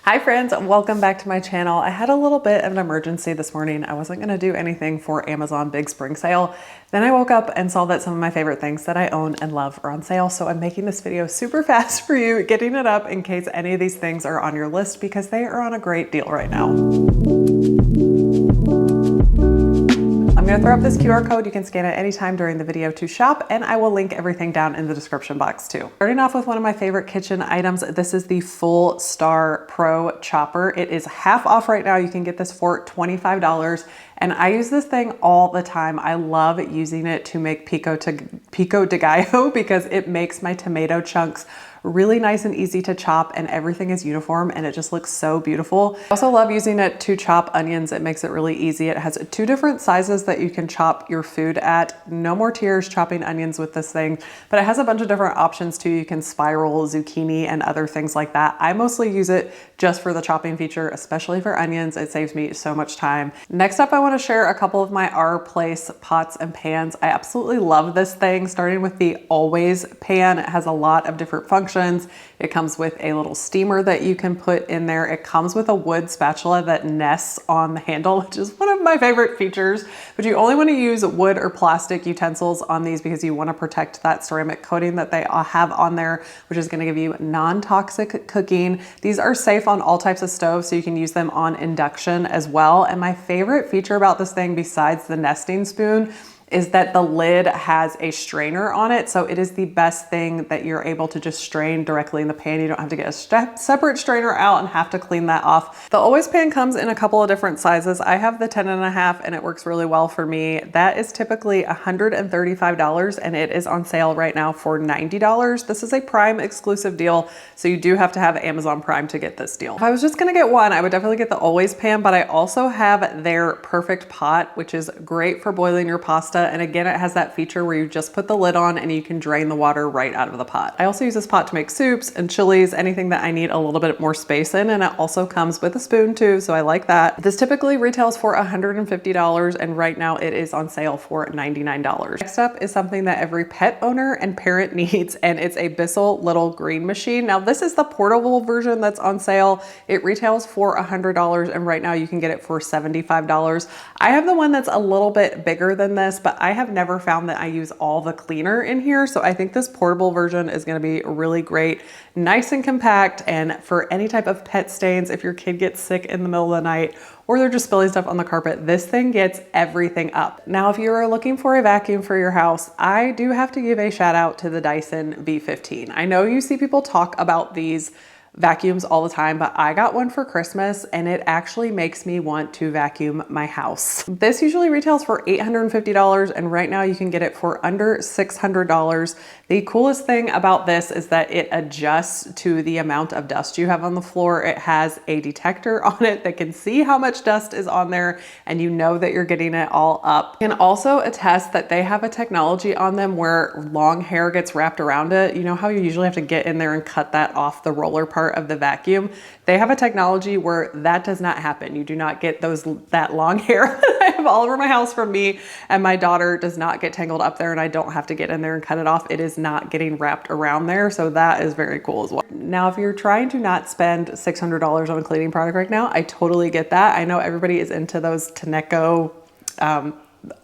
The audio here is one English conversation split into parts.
Hi friends, welcome back to my channel. I had a little bit of an emergency this morning. I wasn't gonna do anything for Amazon big spring sale. Then I woke up and saw that some of my favorite things that I own and love are on sale. So I'm making this video super fast for you, getting it up in case any of these things are on your list because they are on a great deal right now. I'm gonna throw up this QR code. You can scan it anytime during the video to shop, and I will link everything down in the description box too. Starting off with one of my favorite kitchen items, this is the Full Star Pro Chopper. It is half off right now. You can get this for $25. And I use this thing all the time. I love using it to make pico de gallo because it makes my tomato chunks really nice and easy to chop, and everything is uniform and it just looks so beautiful. I also love using it to chop onions. It makes it really easy. It has two different sizes that you can chop your food at. No more tears chopping onions with this thing, but it has a bunch of different options too. You can spiral zucchini and other things like that. I mostly use it just for the chopping feature, especially for onions. It saves me so much time. Next up, I want to share a couple of my Our Place pots and pans. I absolutely love this thing, starting with the Always pan. It has a lot of different functions. It comes with a little steamer that you can put in there. It comes with a wood spatula that nests on the handle, which is one of my favorite features, but you only want to use wood or plastic utensils on these because you want to protect that ceramic coating that they have on there, which is going to give you non-toxic cooking. These are safe on all types of stoves, so you can use them on induction as well. And my favorite feature about this thing, besides the nesting spoon, is that the lid has a strainer on it. So it is the best thing that you're able to just strain directly in the pan. You don't have to get a separate strainer out and have to clean that off. The Always pan comes in a couple of different sizes. I have the 10.5 and it works really well for me. That is typically $135 and it is on sale right now for $90. This is a Prime exclusive deal, so you do have to have Amazon Prime to get this deal. If I was just gonna get one, I would definitely get the Always pan, but I also have their Perfect Pot, which is great for boiling your pasta. And again, it has that feature where you just put the lid on and you can drain the water right out of the pot. I also use this pot to make soups and chilies, anything that I need a little bit more space in. And it also comes with a spoon too, so I like that. This typically retails for $150 and right now it is on sale for $99. Next up is something that every pet owner and parent needs, and it's a Bissell little green machine. Now this is the portable version that's on sale. It retails for $100 and right now you can get it for $75. I have the one that's a little bit bigger than this, but I have never found that I use all the cleaner in here. So I think this portable version is gonna be really great, nice and compact. And for any type of pet stains, if your kid gets sick in the middle of the night, or they're just spilling stuff on the carpet, this thing gets everything up. Now, if you're looking for a vacuum for your house, I do have to give a shout out to the Dyson V15. I know you see people talk about these vacuums all the time, but I got one for Christmas and it actually makes me want to vacuum my house. This usually retails for $850 and right now you can get it for under $600. The coolest thing about this is that it adjusts to the amount of dust you have on the floor. It has a detector on it that can see how much dust is on there and you know that you're getting it all up. You can also attest that they have a technology on them where long hair gets wrapped around it. You know how you usually have to get in there and cut that off the roller part of the vacuum? They have a technology where that does not happen. You do not get that long hair that I have all over my house from me, and my daughter does not get tangled up there and I don't have to get in there and cut it off. It is not getting wrapped around there. So that is very cool as well. Now, if you're trying to not spend $600 on a cleaning product right now, I totally get that. I know everybody is into those Teneco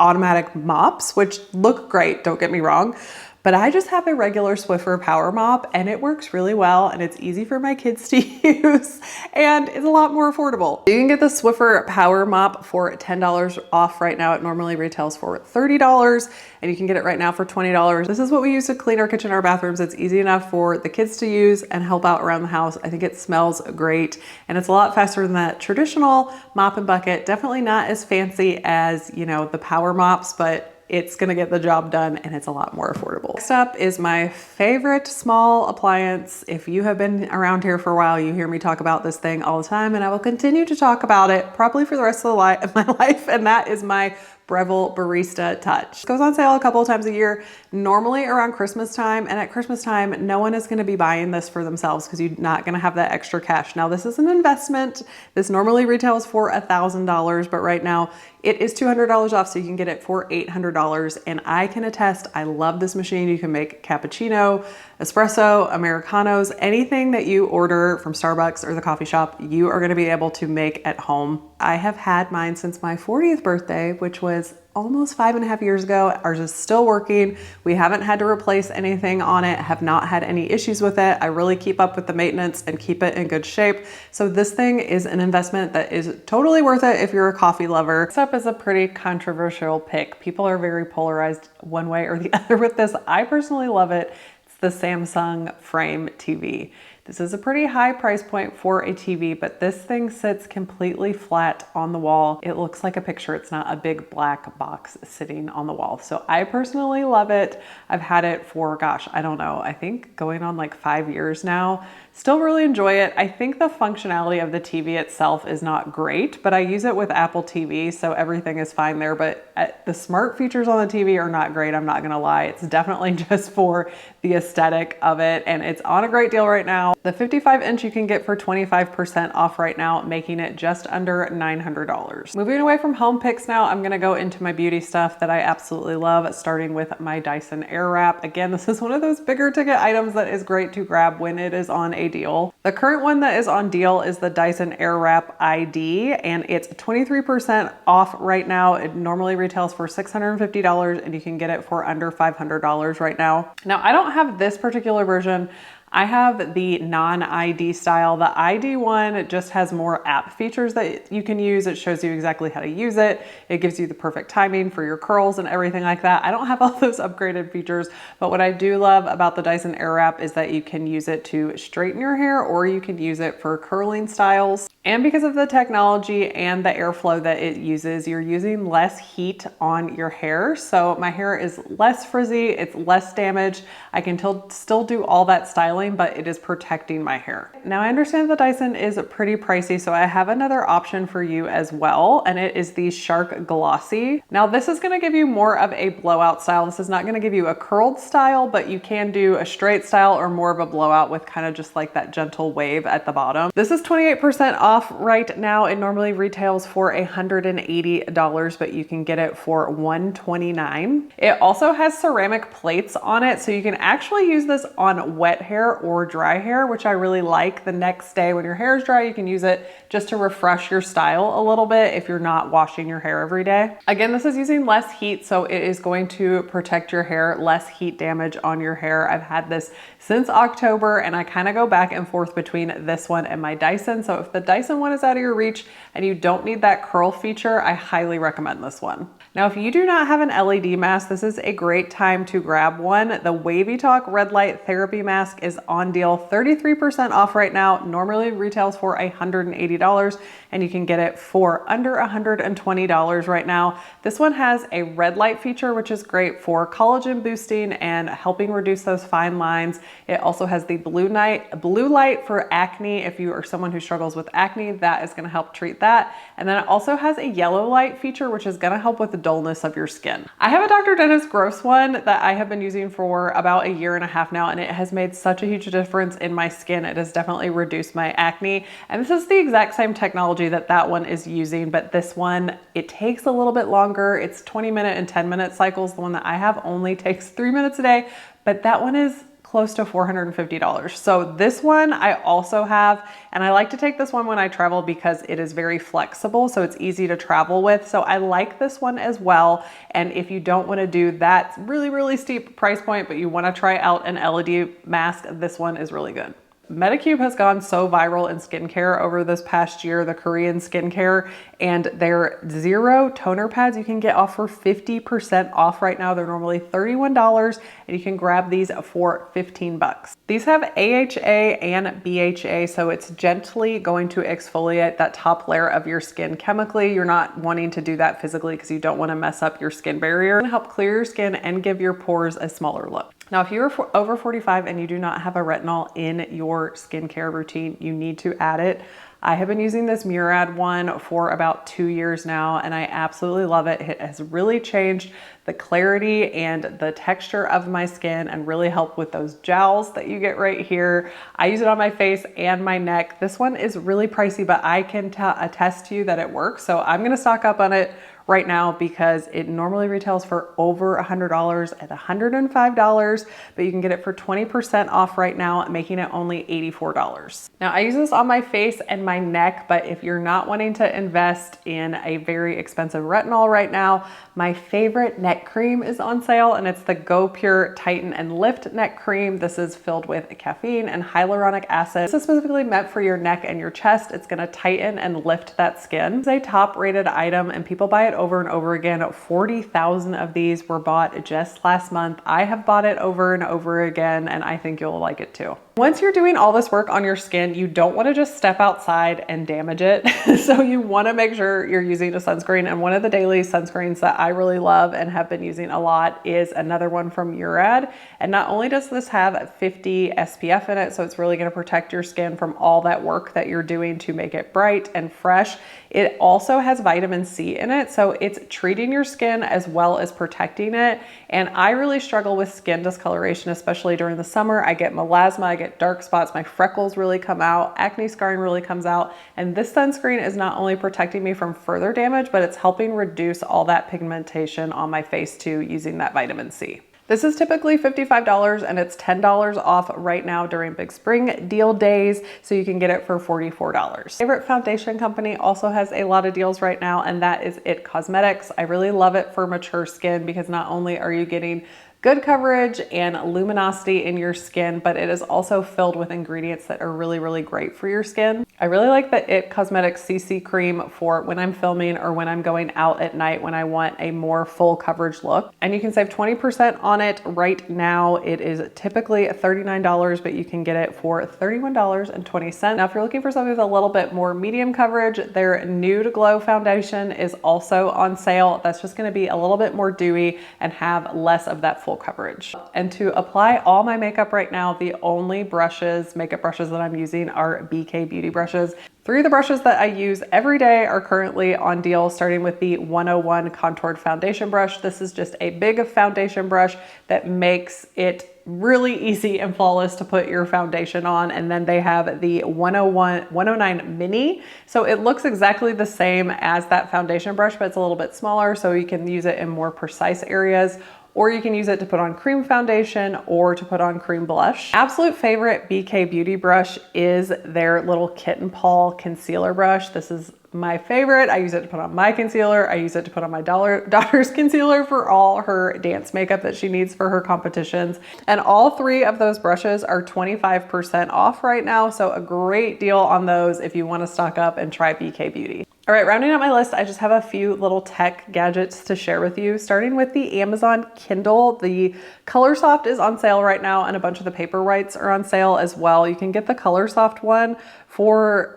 automatic mops, which look great, don't get me wrong. But I just have a regular Swiffer power mop and it works really well and it's easy for my kids to use and it's a lot more affordable. You can get the Swiffer power mop for $10 off right now. It normally retails for $30 and you can get it right now for $20. This is what we use to clean our kitchen, our bathrooms. It's easy enough for the kids to use and help out around the house. I think it smells great and it's a lot faster than that traditional mop and bucket. Definitely not as fancy as, you know, the power mops, but it's gonna get the job done and it's a lot more affordable. Next up is my favorite small appliance. If you have been around here for a while, you hear me talk about this thing all the time and I will continue to talk about it probably for the rest of my life, and that is my Breville Barista Touch. It goes on sale a couple of times a year, normally around Christmas time. And at Christmas time, no one is gonna be buying this for themselves because you're not gonna have that extra cash. Now, this is an investment. This normally retails for $1,000, but right now it is $200 off, so you can get it for $800. And I can attest, I love this machine. You can make cappuccino, espresso, Americanos, anything that you order from Starbucks or the coffee shop, you are gonna be able to make at home. I have had mine since my 40th birthday, which was almost 5.5 years ago. Ours is still working. We haven't had to replace anything on it, have not had any issues with it. I really keep up with the maintenance and keep it in good shape. So this thing is an investment that is totally worth it if you're a coffee lover. Next up is a pretty controversial pick. People are very polarized one way or the other with this. I personally love it. It's the Samsung Frame TV. This is a pretty high price point for a TV, but this thing sits completely flat on the wall. It looks like a picture. It's not a big black box sitting on the wall. So I personally love it. I've had it for, gosh, I don't know, I think going on like 5 years now. Still really enjoy it. I think the functionality of the TV itself is not great, but I use it with Apple TV, so everything is fine there. But the smart features on the TV are not great, I'm not gonna lie. It's definitely just for the aesthetic of it, and it's on a great deal right now. The 55-inch you can get for 25% off right now, making it just under $900. Moving away from home picks now, I'm gonna go into my beauty stuff that I absolutely love, starting with my Dyson Airwrap. Again, this is one of those bigger ticket items that is great to grab when it is on a deal. The current one that is on deal is the Dyson Airwrap ID, and it's 23% off right now. It normally retails for $650 and you can get it for under $500 right now. Now, I don't have this particular version. I have the non-ID style. The ID one just has more app features that you can use. It shows you exactly how to use it. It gives you the perfect timing for your curls and everything like that. I don't have all those upgraded features, but what I do love about the Dyson Airwrap is that you can use it to straighten your hair or you can use it for curling styles. And because of the technology and the airflow that it uses, you're using less heat on your hair. So my hair is less frizzy, it's less damaged. I can still do all that styling, but it is protecting my hair. Now I understand the Dyson is pretty pricey, so I have another option for you as well, and it is the Shark Glossy. Now this is gonna give you more of a blowout style. This is not gonna give you a curled style, but you can do a straight style or more of a blowout with kind of just like that gentle wave at the bottom. This is 28% off right now. It normally retails for $180, but you can get it for $129. It also has ceramic plates on it, so you can actually use this on wet hair or dry hair, which I really like. The next day when your hair is dry, you can use it just to refresh your style a little bit if you're not washing your hair every day. Again, this is using less heat, so it is going to protect your hair, less heat damage on your hair. I've had this since October, and I kind of go back and forth between this one and my Dyson. So if the Dyson one is out of your reach and you don't need that curl feature, I highly recommend this one. Now, if you do not have an LED mask, this is a great time to grab one. The Wavy Talk Red Light Therapy Mask is on deal, 33% off right now. Normally retails for $180 and you can get it for under $120 right now. This one has a red light feature, which is great for collagen boosting and helping reduce those fine lines. It also has the blue light for acne. If you are someone who struggles with acne, that is gonna help treat that. And then it also has a yellow light feature, which is gonna help with the dullness of your skin. I have a Dr. Dennis Gross one that I have been using for about 1.5 years now, and it has made such a huge difference in my skin. It has definitely reduced my acne. And this is the exact same technology that one is using, but this one, it takes a little bit longer. It's 20-minute and 10-minute cycles. The one that I have only takes 3 minutes a day, but that one is close to $450. So this one I also have, and I like to take this one when I travel because it is very flexible, so it's easy to travel with. So I like this one as well. And if you don't want to do that really steep price point, but you want to try out an LED mask, this one is really good. Medicube has gone so viral in skincare over this past year, the Korean skincare, and their Zero toner pads you can get off for 50% off right now. They're normally $31 and you can grab these for 15 bucks. These have AHA and BHA, so it's gently going to exfoliate that top layer of your skin chemically. You're not wanting to do that physically because you don't want to mess up your skin barrier. It's going to help clear your skin and give your pores a smaller look. Now, if you're over 45 and you do not have a retinol in your skincare routine, you need to add it. I have been using this Murad one for about 2 years now, and I absolutely love it. It has really changed the clarity and the texture of my skin and really help with those jowls that you get right here. I use it on my face and my neck. This one is really pricey, but I can attest to you that it works. So I'm gonna stock up on it right now because it normally retails for over $100 at $105, but you can get it for 20% off right now, making it only $84. Now I use this on my face and my neck, but if you're not wanting to invest in a very expensive retinol right now, my favorite neck cream is on sale, and it's the Go Pure Tighten and Lift Neck Cream. This is filled with caffeine and hyaluronic acid. This is specifically meant for your neck and your chest. It's gonna tighten and lift that skin. It's a top rated item and people buy it over and over again. 40,000 of these were bought just last month. I have bought it over and over again, and I think you'll like it too. Once you're doing all this work on your skin, you don't want to just step outside and damage it. So you want to make sure you're using a sunscreen. And one of the daily sunscreens that I really love and have been using a lot is another one from Murad. And not only does this have 50 SPF in it, so it's really going to protect your skin from all that work that you're doing to make it bright and fresh, it also has vitamin C in it. So it's treating your skin as well as protecting it. And I really struggle with skin discoloration, especially during the summer. I get melasma, I get dark spots, my freckles really come out, acne scarring really comes out. And this sunscreen is not only protecting me from further damage, but it's helping reduce all that pigmentation on my face too, using that vitamin C. This is typically $55 and it's $10 off right now during Big Spring deal days, so you can get it for $44. Favorite foundation company also has a lot of deals right now, and that is It Cosmetics. I really love it for mature skin because not only are you getting good coverage and luminosity in your skin, but it is also filled with ingredients that are really, really great for your skin. I really like the It Cosmetics CC cream for when I'm filming or when I'm going out at night when I want a more full coverage look. And you can save 20% on it right now. It is typically $39, but you can get it for $31.20. Now, if you're looking for something with a little bit more medium coverage, their Nude Glow foundation is also on sale. That's just gonna be a little bit more dewy and have less of that full coverage. And to apply all my makeup right now, the only makeup brushes that I'm using are BK Beauty brushes. 3 of the brushes that I use every day are currently on deal, starting with the 101 Contoured Foundation Brush. This is just a big foundation brush that makes it really easy and flawless to put your foundation on. And then they have the 109 Mini. So it looks exactly the same as that foundation brush, but it's a little bit smaller, so you can use it in more precise areas, or you can use it to put on cream foundation or to put on cream blush. Absolute favorite BK Beauty brush is their little kitten paw concealer brush. This is my favorite. I use it to put on my concealer. I use it to put on my daughter's concealer for all her dance makeup that she needs for her competitions. And all 3 of those brushes are 25% off right now. So a great deal on those if you want to stock up and try BK Beauty. All right, rounding out my list, I just have a few little tech gadgets to share with you, starting with the Amazon Kindle. The ColorSoft is on sale right now, and a bunch of the Paperwhites are on sale as well. You can get the ColorSoft one for,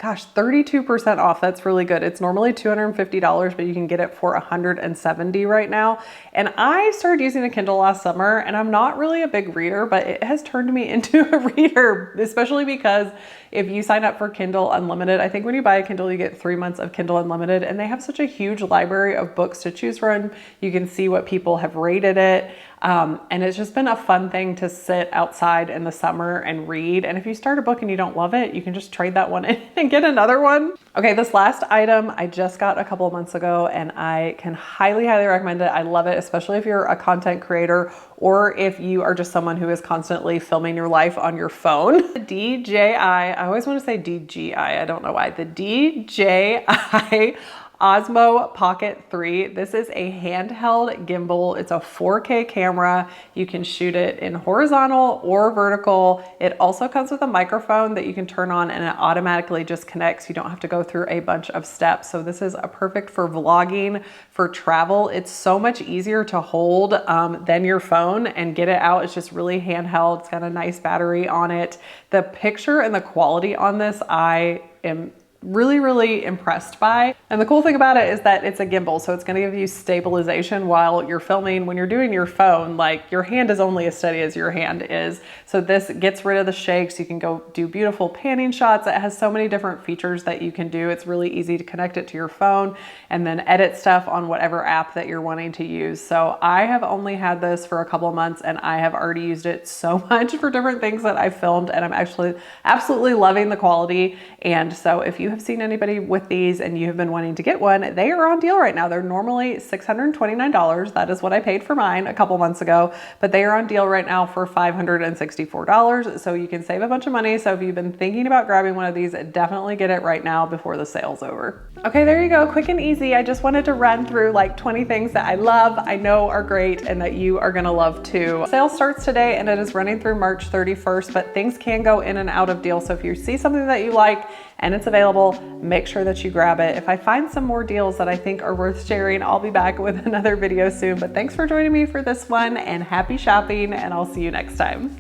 32% off. That's really good. It's normally $250, but you can get it for $170 right now. And I started using a Kindle last summer, and I'm not really a big reader, but it has turned me into a reader, especially because if you sign up for Kindle Unlimited, I think when you buy a Kindle, you get 3 months of Kindle Unlimited, and they have such a huge library of books to choose from. You can see what people have rated it. And it's just been a fun thing to sit outside in the summer and read. And if you start a book and you don't love it, you can just trade that one in and get another one. Okay, this last item I just got a couple of months ago, and I can highly, highly recommend it. I love it, especially if you're a content creator or if you are just someone who is constantly filming your life on your phone. The DJI, I always want to say DJI, I don't know why. The DJI Osmo Pocket 3. This is a handheld gimbal. It's a 4K camera. You can shoot it in horizontal or vertical. It also comes with a microphone that you can turn on, and it automatically just connects. You don't have to go through a bunch of steps. So this is perfect for vlogging, for travel. It's so much easier to hold than your phone and get it out. It's just really handheld. It's got a nice battery on it. The picture and the quality on this, I am really impressed by. And the cool thing about it is that it's a gimbal, so it's gonna give you stabilization while you're filming. When you're doing your phone, like your hand is only as steady as your hand is. So this gets rid of the shakes. You can go do beautiful panning shots. It has so many different features that you can do. It's really easy to connect it to your phone and then edit stuff on whatever app that you're wanting to use. So I have only had this for a couple of months and I have already used it so much for different things that I've filmed, and I'm actually absolutely loving the quality. And so if you have seen anybody with these and you have been wanting to get one, they are on deal right now. They're normally $629. That is what I paid for mine a couple months ago, but they are on deal right now for $564. So you can save a bunch of money. So if you've been thinking about grabbing one of these, definitely get it right now before the sale's over. Okay, there you go. Quick and easy. I just wanted to run through like 20 things that I love, I know are great, and that you are gonna love too. Sale starts today and it is running through March 31st, but things can go in and out of deal. So if you see something that you like and it's available, make sure that you grab it. If I find some more deals that I think are worth sharing, I'll be back with another video soon. But thanks for joining me for this one, and happy shopping, and I'll see you next time.